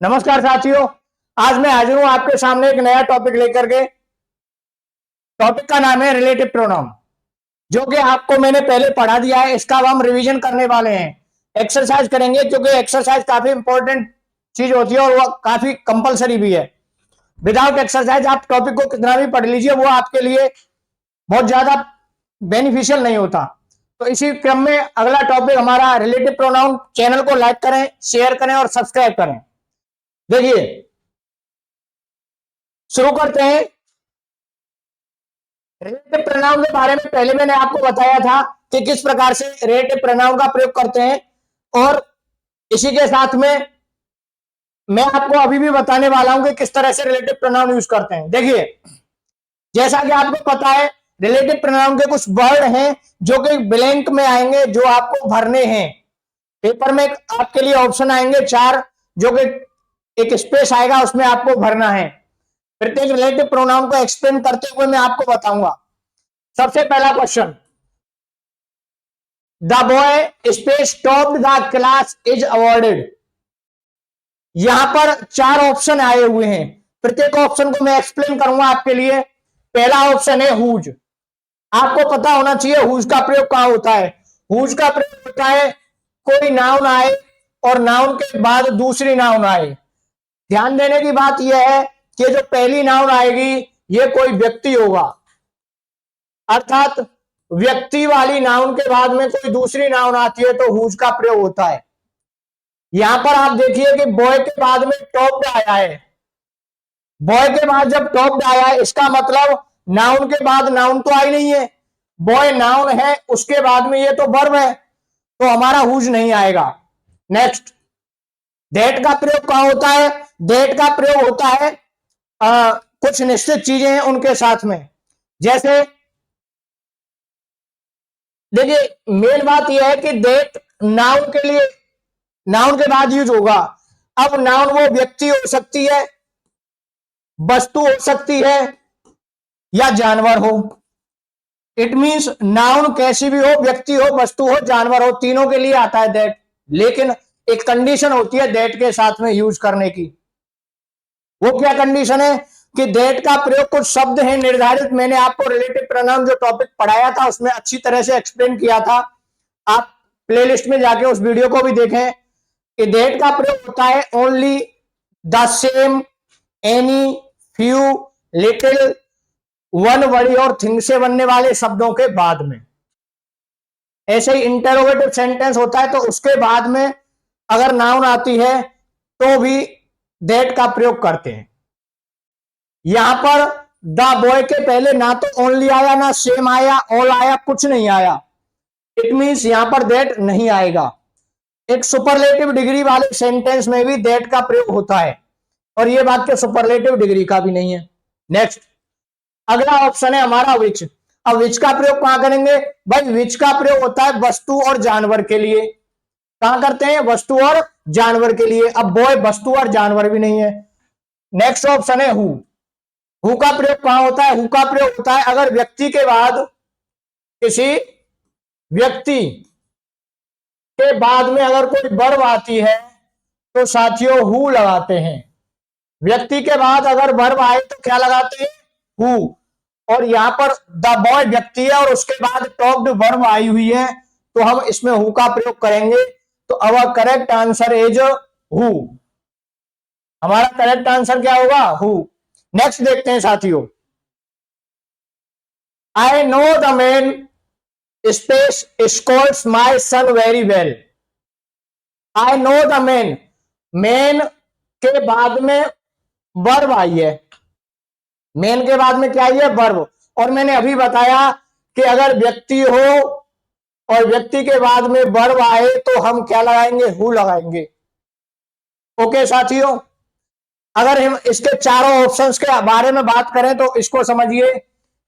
नमस्कार साथियों, आज मैं हाजिर हूं आपके सामने एक नया टॉपिक लेकर के। टॉपिक का नाम है रिलेटिव प्रोनाउन, जो कि आपको मैंने पहले पढ़ा दिया है। इसका अब हम रिवीजन करने वाले हैं, एक्सरसाइज करेंगे, क्योंकि एक्सरसाइज काफी इंपॉर्टेंट चीज होती है और वह काफी कंपलसरी भी है। विदाउट एक्सरसाइज आप टॉपिक को कितना भी पढ़ लीजिए, वो आपके लिए बहुत ज्यादा बेनिफिशियल नहीं होता। तो इसी क्रम में अगला टॉपिक हमारा रिलेटिव प्रोनाउन। चैनल को लाइक करें, शेयर करें और सब्सक्राइब करें। देखिए, शुरू करते हैं। रिलेटिव प्रोनाउन के बारे में पहले मैंने आपको बताया था कि किस प्रकार से रिलेटिव प्रोनाउन का प्रयोग करते हैं, और इसी के साथ में मैं आपको अभी भी बताने वाला हूं कि किस तरह से रिलेटिव प्रोनाउन यूज करते हैं। देखिए, जैसा कि आपको पता है, रिलेटिव प्रोनाउन के कुछ वर्ड हैं जो कि ब्लैंक में आएंगे, जो आपको भरने हैं। पेपर में आपके लिए ऑप्शन आएंगे 4, जो कि एक स्पेस आएगा, उसमें आपको भरना है। प्रत्येक रिलेटिव प्रोनाउन को एक्सप्लेन करते हुए मैं आपको बताऊंगा। सबसे पहला question, the boy space topped the class is awarded. यहां पर 4 ऑप्शन आए हुए हैं, प्रत्येक ऑप्शन को मैं एक्सप्लेन करूंगा आपके लिए। पहला ऑप्शन है हुज। आपको पता होना चाहिए हुज का प्रयोग कहां होता है। हुज का प्रयोग होता है कोई नाउन आए और नाउन के बाद दूसरी नाउन आए। ध्यान देने की बात यह है कि जो पहली नाउन आएगी ये कोई व्यक्ति होगा, अर्थात व्यक्ति वाली नाउन के बाद में कोई दूसरी नाउन आती है तो हुज का प्रयोग होता है। यहां पर आप देखिए कि बॉय के बाद में टॉप्ड आया है। बॉय के बाद जब टॉप्ड आया है, इसका मतलब नाउन के बाद नाउन तो आई नहीं है। बॉय नाउन है, उसके बाद में ये तो वर्ब है, तो हमारा हुज नहीं आएगा। नेक्स्ट, दैट का प्रयोग कहां होता है। दैट का प्रयोग होता है कुछ निश्चित चीजें हैं उनके साथ में। जैसे देखिए, मेन बात यह है कि दैट नाउन के लिए, नाउन के बाद यूज होगा। अब नाउन वो व्यक्ति हो सकती है, वस्तु हो सकती है, या जानवर हो। इट मींस नाउन कैसी भी हो, व्यक्ति हो, वस्तु हो, जानवर हो, तीनों के लिए आता है दैट। लेकिन एक कंडीशन होती है दैट के साथ में यूज करने की। वो क्या कंडीशन है कि दैट का प्रयोग कुछ शब्द है निर्धारित। मैंने आपको रिलेटिव प्रोनाउन जो टॉपिक पढ़ाया था उसमें अच्छी तरह से एक्सप्लेन किया था। आप प्लेलिस्ट में जाके उस वीडियो को भी देखें कि दैट का प्रयोग होता है only, the same, any, few, little, one, body और थिंग से बनने वाले शब्दों के बाद में। ऐसे ही इंटरोगेटिव सेंटेंस होता है तो उसके बाद में अगर नाउन आती है तो भी दैट का प्रयोग करते हैं। यहां पर द बॉय के पहले ना तो ओनली आया, ना सेम आया, ऑल आया, कुछ नहीं आया। इट मींस यहां पर दैट नहीं आएगा। एक सुपरलेटिव डिग्री वाले सेंटेंस में भी दैट का प्रयोग होता है, और यह वाक्य सुपरलेटिव डिग्री का भी नहीं है। नेक्स्ट, अगला ऑप्शन है हमारा विच। अब विच का प्रयोग कहां करेंगे भाई। विच का प्रयोग होता है वस्तु और जानवर के लिए। कहां करते हैं, वस्तु और जानवर के लिए। अब बॉय वस्तु और जानवर भी नहीं है। नेक्स्ट ऑप्शन है हु। हु का प्रयोग कहां होता है। हु का प्रयोग होता है अगर व्यक्ति के बाद, किसी व्यक्ति के बाद में अगर कोई वर्ब आती है तो साथियों हु लगाते हैं। व्यक्ति के बाद अगर वर्ब आए तो क्या लगाते हैं, हु। और यहां पर द बॉय व्यक्ति है और उसके बाद टॉक्ड वर्ब आई हुई है, तो हम इसमें हु का प्रयोग करेंगे। तो our correct answer is who. हमारा करेक्ट आंसर क्या होगा, हु। नेक्स्ट देखते हैं साथियों, I know the man space scolds my son very well. I know the man, man के बाद में वर्ब आई है। मेन के बाद में क्या आई है, वर्ब। और मैंने अभी बताया कि अगर व्यक्ति हो और व्यक्ति के बाद में वर्ब आए तो हम क्या लगाएंगे, हु लगाएंगे। ओके साथियों, अगर हम इसके चारों ऑप्शंस के बारे में बात करें तो इसको समझिए।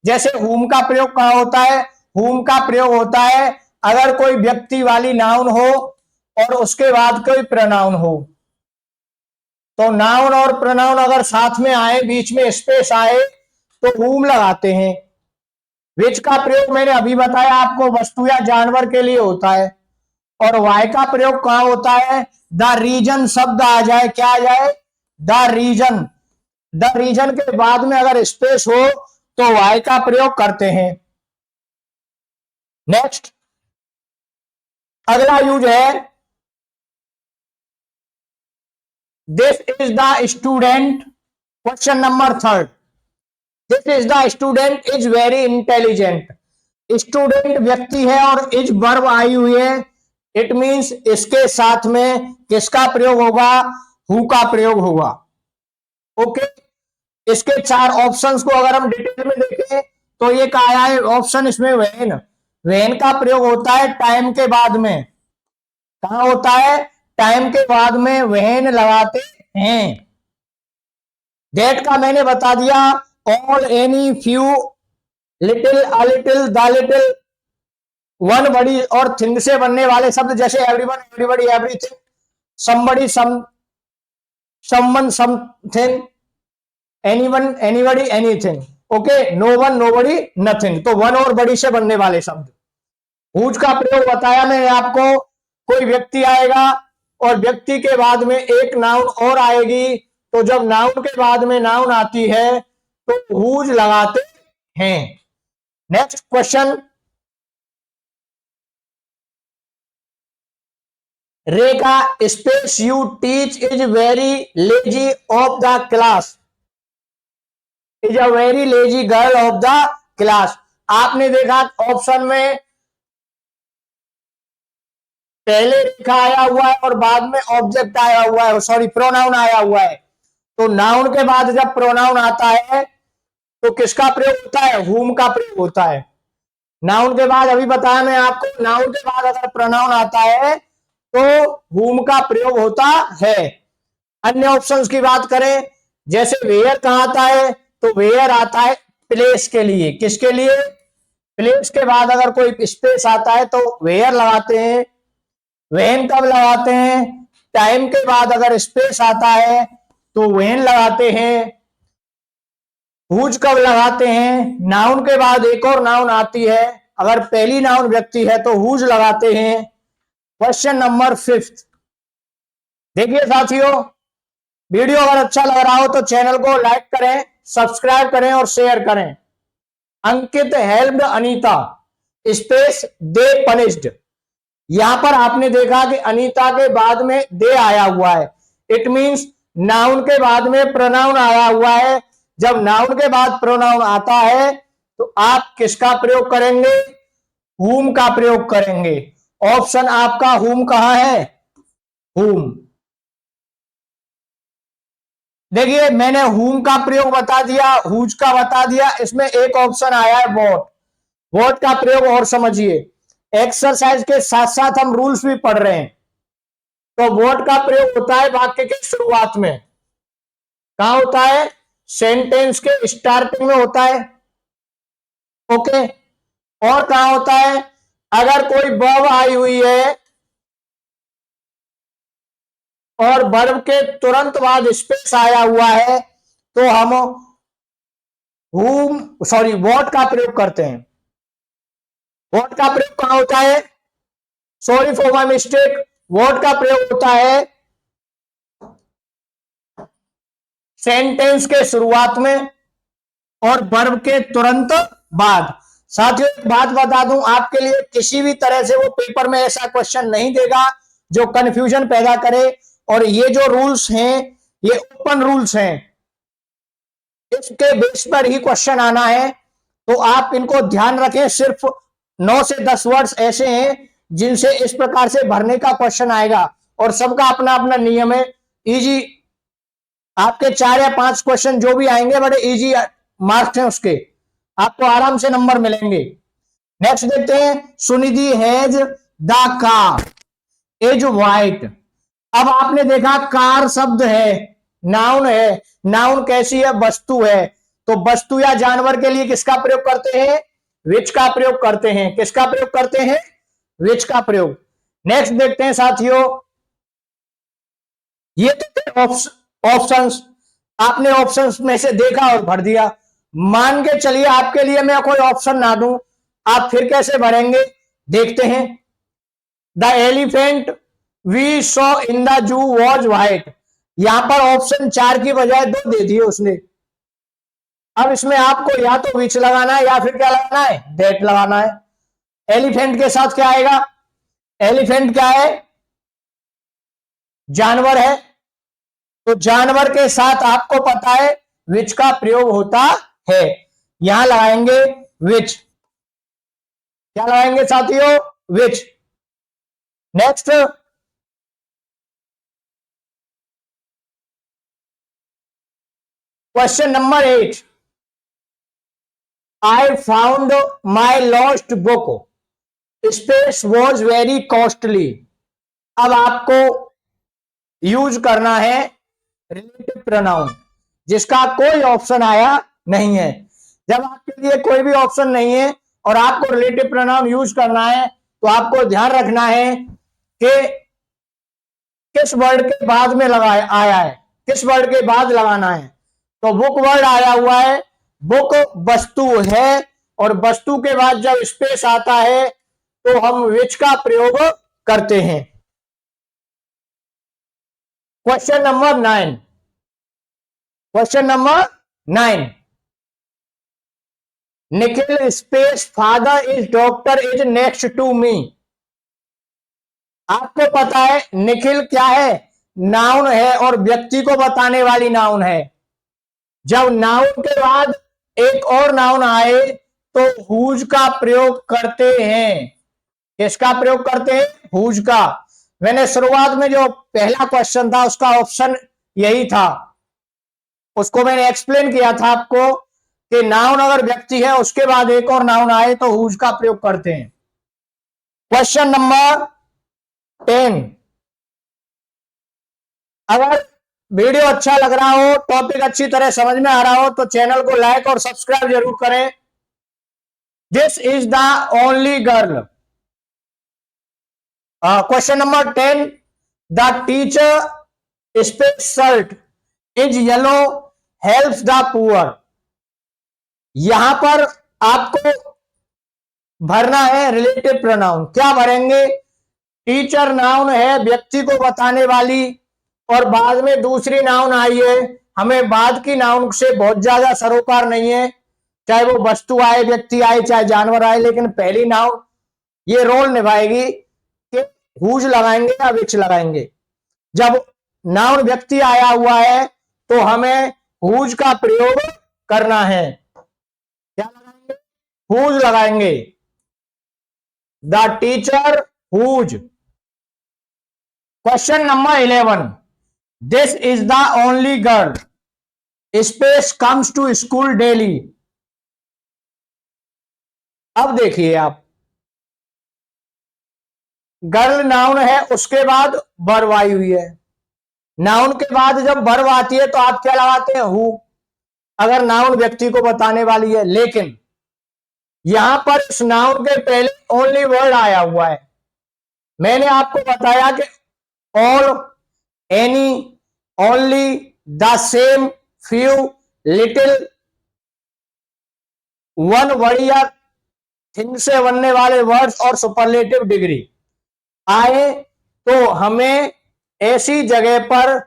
जैसे हुम का प्रयोग कहां होता है। हुम का प्रयोग होता है अगर कोई व्यक्ति वाली नाउन हो और उसके बाद कोई प्रोनाउन हो। तो नाउन और प्रोनाउन अगर साथ में आए, बीच में स्पेस आए, तो हुम लगाते हैं। विच का प्रयोग मैंने अभी बताया आपको, वस्तु या जानवर के लिए होता है। और वाई का प्रयोग कहां होता है? द रीजन शब्द आ जाए, क्या आ जाए? The reason. द रीजन के बाद में अगर स्पेस हो तो वाई का प्रयोग करते हैं। नेक्स्ट अगला यूज है this is the student. Question number 3, this is the student is very intelligent. Student व्यक्ति है और इज वर्ब आई हुई है, इट मींस इसके साथ में किसका प्रयोग होगा? हु का प्रयोग होगा। ओके, इसके 4 ऑप्शंस को अगर हम डिटेल में देखें तो ये कहा है ऑप्शन इसमें वेन। वेन का प्रयोग होता है टाइम के बाद में। कहां होता है? टाइम के बाद में वेन लगाते हैं। डेट का मैंने बता दिया, all, any, few, little, a little, the little. One, body और थिंग से बनने वाले शब्द जैसे everyone, everybody, everything, somebody, someone, something, anyone, anybody, anything. Okay, no one, nobody, nothing. तो वन और बड़ी से बनने वाले शब्द। हुज का प्रयोग बताया मैंने आपको, कोई व्यक्ति आएगा और व्यक्ति के बाद में एक नाउन और आएगी, तो जब नाउन के बाद में नाउन आती है तो हुज लगाते हैं। Next question, Rekha space you teach is very lazy of the class, is a very lazy girl of the class. आपने देखा ऑप्शन में पहले रेखा आया हुआ है और बाद में ऑब्जेक्ट आया हुआ है, सॉरी प्रोनाउन आया हुआ है। तो नाउन के बाद जब प्रोनाउन आता है तो किसका प्रयोग होता है? हुम का प्रयोग होता है। नाउन के बाद अभी बताया मैं आपको, नाउन के बाद अगर प्रोनाउन आता है तो हुम का प्रयोग होता है। अन्य ऑप्शंस की बात करें, जैसे वेयर कहां आता है? तो वेयर आता है प्लेस के लिए। किसके लिए? प्लेस के बाद अगर कोई स्पेस आता है तो वेयर लगाते हैं। वेन कब लगाते हैं? टाइम के बाद अगर स्पेस आता है तो वेन लगाते हैं। हुज कब लगाते हैं? नाउन के बाद एक और नाउन आती है, अगर पहली नाउन व्यक्ति है तो हुज लगाते हैं। क्वेश्चन नंबर 5, देखिए साथियों, वीडियो अगर अच्छा लग रहा हो तो चैनल को लाइक करें, सब्सक्राइब करें और शेयर करें। अंकित हेल्प्ड अनीता स्पेस दे पनिश्ड। यहां पर आपने देखा कि अनीता के बाद में दे आया हुआ है, इट मींस नाउन के बाद में प्रोनाउन आया हुआ है। जब नाउन के बाद प्रोनाउन आता है तो आप किसका प्रयोग करेंगे? हुम का प्रयोग करेंगे। ऑप्शन आपका हुम कहां है? हुम। देखिए मैंने हुम का प्रयोग बता दिया, हुज का बता दिया, इसमें एक ऑप्शन आया है वॉट। वॉट का प्रयोग और समझिए, एक्सरसाइज के साथ साथ हम रूल्स भी पढ़ रहे हैं। तो वॉट का प्रयोग होता है वाक्य के शुरुआत में। कहां होता है? सेंटेंस के स्टार्टिंग में होता है। ओके, और कहां होता है? अगर कोई वर्ब आई हुई है और वर्ब के तुरंत बाद स्पेस आया हुआ है तो हम वॉट का प्रयोग करते हैं। वॉट का प्रयोग कहां होता है? Sorry for my mistake, what का प्रयोग होता है सेंटेंस के शुरुआत में और वर्ब के तुरंत बाद। साथियों एक बात बता दूं आपके लिए, किसी भी तरह से वो पेपर में ऐसा क्वेश्चन नहीं देगा जो कंफ्यूजन पैदा करे। और ये जो रूल्स हैं ये ओपन रूल्स हैं, इसके बेस पर ही क्वेश्चन आना है, तो आप इनको ध्यान रखें। सिर्फ 9 से 10 वर्ड्स ऐसे हैं जिनसे इस प्रकार से भरने का क्वेश्चन आएगा और सबका अपना अपना नियम है। इजी आपके 4 या 5 क्वेश्चन जो भी आएंगे बड़े इजी मार्क्स हैं उसके, आपको आराम से नंबर मिलेंगे। नेक्स्ट देखते हैं, Sunidhi has the car is white. अब आपने देखा कार शब्द है, नाउन है। नाउन कैसी है? वस्तु है। तो वस्तु या जानवर के लिए किसका प्रयोग करते हैं? विच का प्रयोग करते हैं। किसका प्रयोग करते हैं? विच का प्रयोग। नेक्स्ट देखते हैं साथियों, ये तो ऑप्शंस, आपने ऑप्शंस में से देखा और भर दिया। मान के चलिए आपके लिए मैं कोई ऑप्शन ना दूं, आप फिर कैसे भरेंगे? देखते हैं। The elephant we saw in the zoo was white. यहां पर ऑप्शन 4 की बजाय 2 दे दिए उसने। अब इसमें आपको या तो विच लगाना है या फिर क्या लगाना है, दैट लगाना है। एलिफेंट के साथ क्या आएगा, एलिफेंट क्या है, जानवर है, तो जानवर के साथ आपको पता है विच का प्रयोग होता है, यहां लगाएंगे विच। क्या लगाएंगे साथियों, which. Next, question number 8, I found my lost book, space was very costly. अब आपको यूज करना है रिलेटिव प्रोनाउन, जिसका कोई ऑप्शन आया नहीं है। जब आपके लिए कोई भी ऑप्शन नहीं है और आपको रिलेटिव प्रोनाउन यूज करना है, तो आपको ध्यान रखना है कि किस वर्ड के बाद में लगाया आया है, किस वर्ड के बाद लगाना है। तो बुक वर्ड आया हुआ है, बुक वस्तु है, और वस्तु के बाद जब स्पेस आता है तो हम विच का प्रयोग करते हैं। Question number 9, question number 9, Nikhil space father is doctor is next to me. आपको पता है निखिल क्या है, नाउन है और व्यक्ति को बताने वाली नाउन है। जब नाउन के बाद एक और नाउन आए तो हुज का प्रयोग करते हैं। किसका प्रयोग करते हैं, हुज का। मैंने शुरुआत में जो पहला क्वेश्चन था उसका ऑप्शन यही था, उसको मैंने एक्सप्लेन किया था आपको कि नाउन अगर व्यक्ति है उसके बाद एक और नाउन आए तो हुज का प्रयोग करते हैं। क्वेश्चन नंबर 10, अगर वीडियो अच्छा लग रहा हो, टॉपिक अच्छी तरह समझ में आ रहा हो, तो चैनल को लाइक और सब्सक्राइब जरूर करें। This is the only girl. Question number 10, the teacher space shirt is yellow helps the poor. यहां पर आपको भरना है रिलेटिव प्रोनाउन। क्या भरेंगे, टीचर नाउन है व्यक्ति को बताने वाली, और बाद में दूसरी नाउन आई है। हमें बाद की नाउन से बहुत ज्यादा सरोकार नहीं है, चाहे वो वस्तु आए, व्यक्ति आए, चाहे जानवर आए, लेकिन पहली नाउन ये रोल निभाएगी कि हुज लगाएंगे या विच लगाएंगे। जब नाउन व्यक्ति आया हुआ है तो हमें हुज का प्रयोग करना है। क्या लगाएंगे, हुज लगाएंगे। The teacher whose. Question number 11, this is the only girl space comes to school daily. अब देखिए आप, गर्ल नाउन है, उसके बाद वर्ब आई हुई है। नाउन के बाद जब वर्ब आती है तो आप क्या लगाते हैं, हु, अगर नाउन व्यक्ति को बताने वाली है। लेकिन यहां पर इस नाउन के पहले ओनली वर्ड आया हुआ है। मैंने आपको बताया कि all, any, only, the same, few, little, one word या थिंग से बनने वाले वर्ड्स और सुपरलेटिव डिग्री आए तो हमें ऐसी जगह पर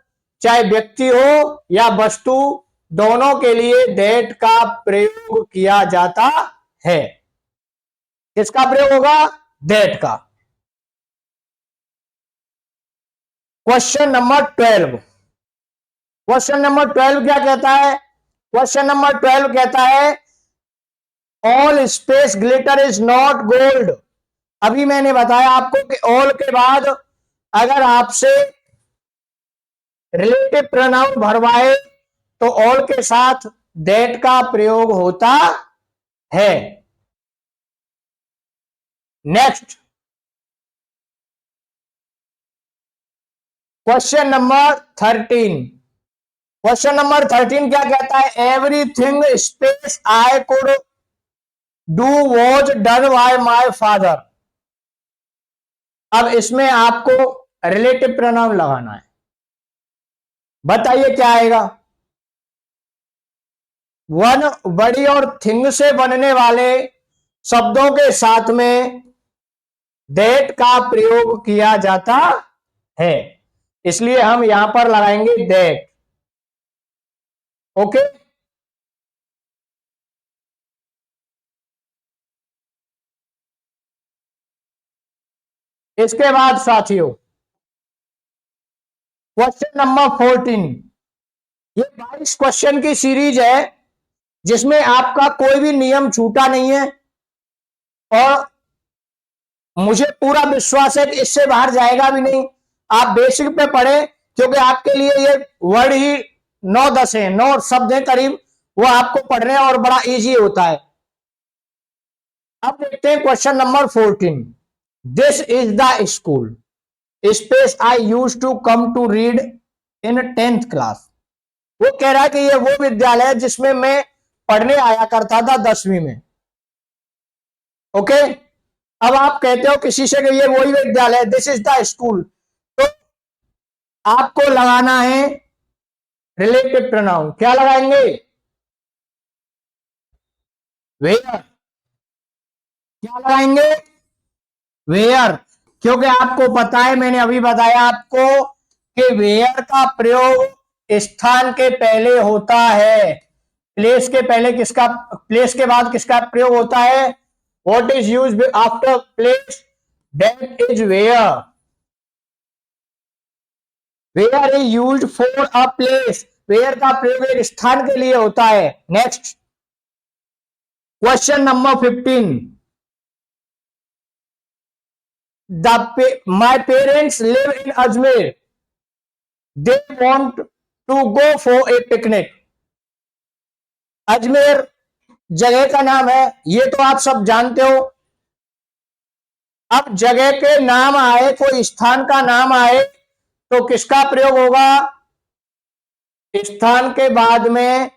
चाहे व्यक्ति हो या वस्तु, दोनों के लिए दैट का प्रयोग किया जाता है। किसका प्रयोग होगा, दैट का। क्वेश्चन नंबर 12, क्वेश्चन नंबर 12 क्या कहता है, क्वेश्चन नंबर 12 कहता है all space glitter is not gold. अभी मैंने बताया आपको कि ऑल के बाद अगर आपसे रिलेटिव प्रोनाउन भरवाए तो ऑल के साथ दैट का प्रयोग होता है। Next, question number 13, question number 13 क्या कहता है, everything space I could do was done by my father. अब इसमें आपको रिलेटिव प्रोनाउन लगाना है। बताइए क्या आएगा, वन बड़ी और थिंग से बनने वाले शब्दों के साथ में दैट का प्रयोग किया जाता है, इसलिए हम यहां पर लगाएंगे दैट। ओके, इसके बाद साथियों क्वेश्चन नंबर 14। ये 22 क्वेश्चन की सीरीज है जिसमें आपका कोई भी नियम छूटा नहीं है, और मुझे पूरा विश्वास है कि इससे बाहर जाएगा भी नहीं। आप बेसिक पे पढ़े, क्योंकि आपके लिए ये वर्ड ही 9-10 है, 9 शब्द है करीब, वो आपको पढ़ने और बड़ा इजी होता है। अब देखते हैं question number 14। This is the school space I used to come to read in 10th class. वो कह रहा है कि ये वो विद्यालय है जिसमें मैं पढ़ने आया करता था 10वीं में। ओके, अब आप कहते हो किसी से कि ये वही विद्यालय, दिस इज द स्कूल, तो आपको लगाना है रिलेटिव प्रोनाउन। क्या लगाएंगे? वेयर। क्या लगाएंगे? वेयर। क्योंकि आपको पता है, मैंने अभी बताया आपको कि वेयर का प्रयोग स्थान के पहले होता है। प्लेस के पहले किसका, प्लेस के बाद किसका प्रयोग होता है? What is used after place? That is where. Where is used for a place. Where का प्रयोग एक स्थान के लिए होता है। Next question number 15। My parents live in Ajmer. They want to go for a picnic. Ajmer जगह का नाम है, ये तो आप सब जानते हो। अब जगह के नाम आए, कोई स्थान का नाम आए, तो किसका प्रयोग होगा? स्थान के बाद में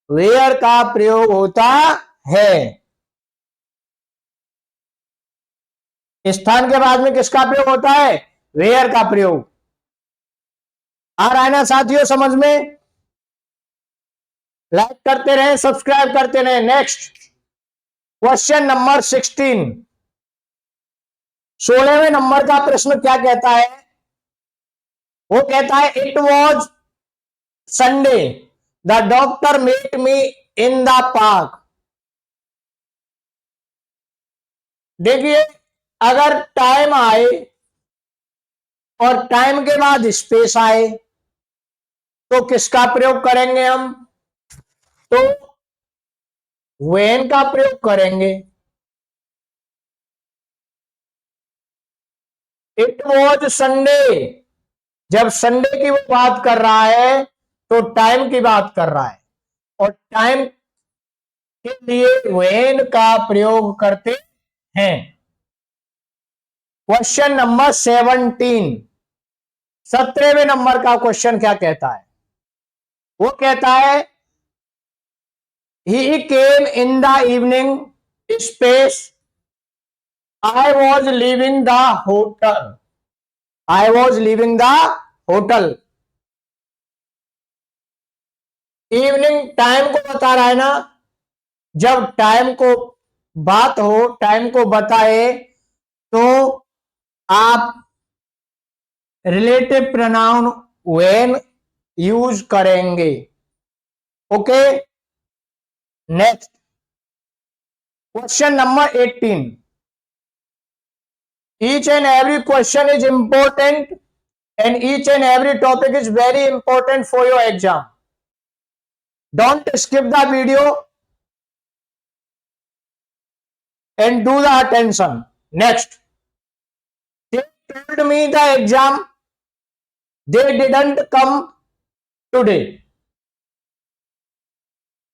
वेयर का प्रयोग होता है। स्थान के बाद में किसका प्रयोग होता है? वेयर का प्रयोग। आ रहा है ना साथियों समझ में? लाइक करते रहे, सब्सक्राइब करते रहे। Next question number 16। 16वें नंबर का प्रश्न क्या कहता है? वो कहता है it was Sunday the doctor met me in the park. देखिए, अगर टाइम आए और टाइम के बाद स्पेस आए तो किसका प्रयोग करेंगे हम? तो व्हेन का प्रयोग करेंगे। इट वॉज संडे, जब संडे की वो बात कर रहा है तो टाइम की बात कर रहा है, और टाइम के लिए व्हेन का प्रयोग करते हैं। Question number 17। 17वें नंबर का क्वेश्चन क्या कहता है? वो कहता है he came in the evening space I was living the hotel. I was living the hotel. Evening time को बता रहा है ना, जब टाइम को बात हो, टाइम को बताए, तो आप रिलेटिव प्रोनाउन व्हेन यूज करेंगे। Okay, next question number 18। Each and every question is important and each and every topic is very important for your exam. Don't skip the video and do the attention. Next, they told me the exam, they didn't come today.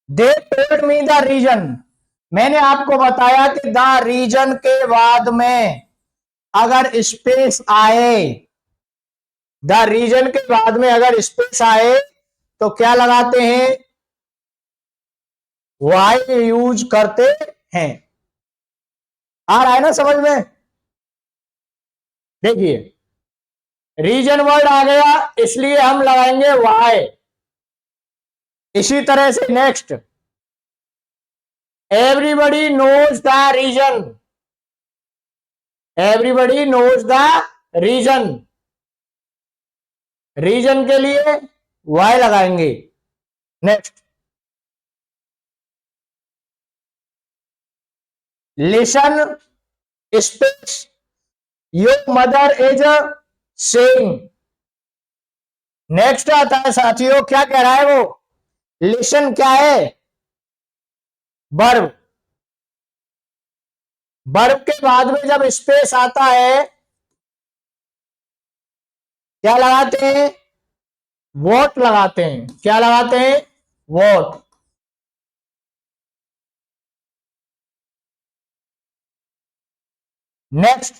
They told me the reason, मैंने आपको बताया कि the reason के बाद में अगर space आए, the reason के बाद में अगर स्पेस आए तो क्या लगाते हैं? वाई यूज करते हैं। आ रहा है ना समझ में? देखिए, रीजन वर्ड आ गया, इसलिए हम लगाएंगे वाई। इसी तरह से next, everybody knows the reason, everybody knows the reason, reason के लिए वाई लगाएंगे। Next, listen space your mother is saying. Next आता है साथियों, क्या कह रहा है वो, लिसन क्या है, वर्ब, वर्ब के बाद में जब स्पेस आता है क्या लगाते हैं, वॉट लगाते हैं। क्या लगाते हैं, वॉट। नेक्स्ट,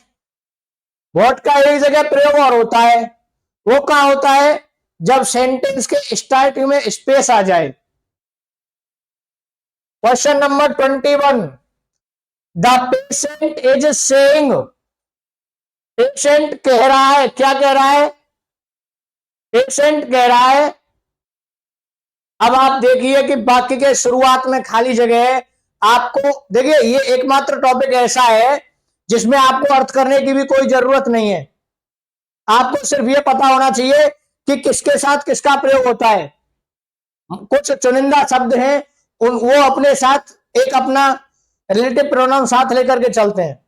वॉट का एक जगह प्रयोग और होता है, वो कहां होता है, जब सेंटेंस के स्टार्टिंग में स्पेस आ जाए। Question number 21, the patient is saying, patient कह रहा है, क्या कह रहा है, पेशेंट कह रहा है। अब आप देखिए कि बाकी के शुरुआत में खाली जगह है। आपको देखिए ये एकमात्र टॉपिक ऐसा है जिसमें आपको अर्थ करने की भी कोई जरूरत नहीं है। आपको सिर्फ ये पता होना चाहिए कि किसके साथ किसका प्रयोग होता है। कुछ चुनिंदा शब्द हैं वो अपने साथ एक अपना रिलेटिव प्रोनाउन साथ लेकर के चलते हैं।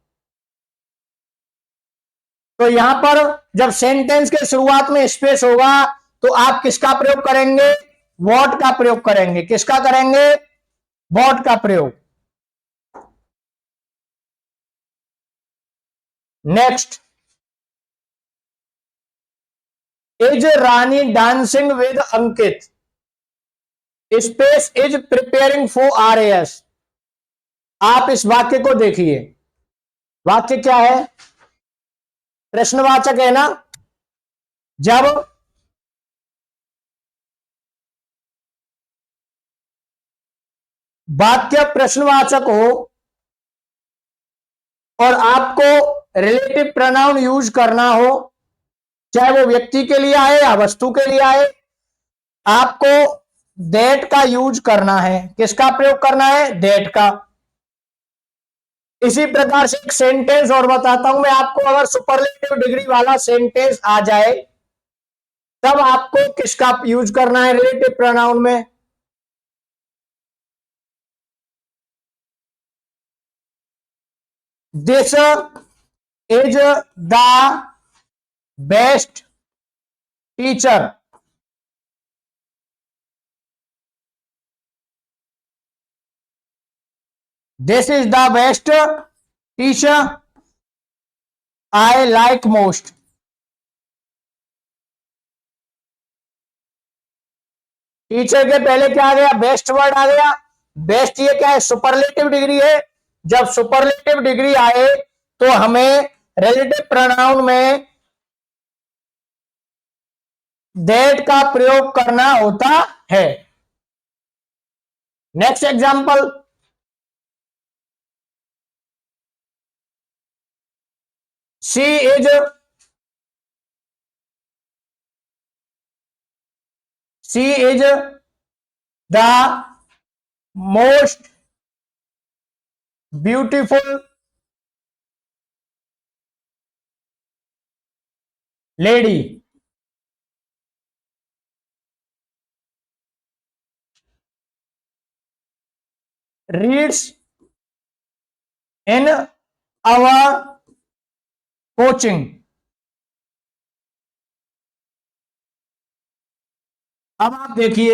तो यहां पर जब सेंटेंस के शुरुआत में स्पेस होगा तो आप किसका प्रयोग करेंगे, वॉट का प्रयोग करेंगे। किसका करेंगे, वॉट का प्रयोग। Next, is Rani dancing with Ankit, space is preparing for RAS। आप इस वाक्य को देखिए, वाक्य क्या है, प्रश्नवाचक है ना। जब वाक्य प्रश्नवाचक हो और आपको रिलेटिव प्रोनाउन यूज करना हो, चाहे वो व्यक्ति के लिए आए या वस्तु के लिए आए, आपको दैट का यूज करना है। किसका प्रयोग करना है, दैट का। इसी प्रकार से एक सेंटेंस और बताता हूं मैं आपको, अगर सुपरलेटिव डिग्री वाला सेंटेंस आ जाए तब आपको किसका यूज करना है रिलेटिव प्रोनाउन में, this is the best teacher. This is the best teacher I like most. Teacher के पहले क्या आ गया, बेस्ट वर्ड आ गया। बेस्ट ये क्या है, सुपरलेटिव डिग्री है। जब सुपरलेटिव डिग्री आए तो हमें रिलेटिव प्रोनाउन में दैट का प्रयोग करना होता है। Next example, she is the most beautiful lady. Reads in our coaching. अब आप देखिए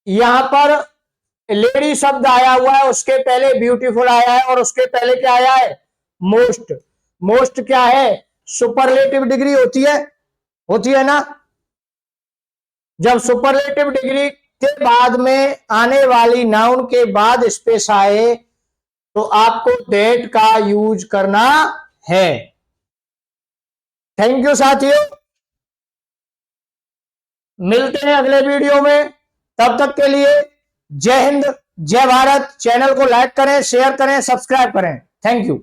यहां पर लेडी शब्द आया हुआ है, उसके पहले ब्यूटीफुल आया है और उसके पहले क्या आया है, मोस्ट। मोस्ट क्या है, सुपरलेटिव डिग्री होती है ना। जब सुपरलेटिव डिग्री के बाद में आने वाली नाउन के बाद स्पेस आए तो आपको दैट का यूज करना है। थैंक यू साथियों, मिलते हैं अगले वीडियो में। तब तक के लिए जय हिंद, जय भारत। चैनल को लाइक करें, शेयर करें, सब्सक्राइब करें। Thank you.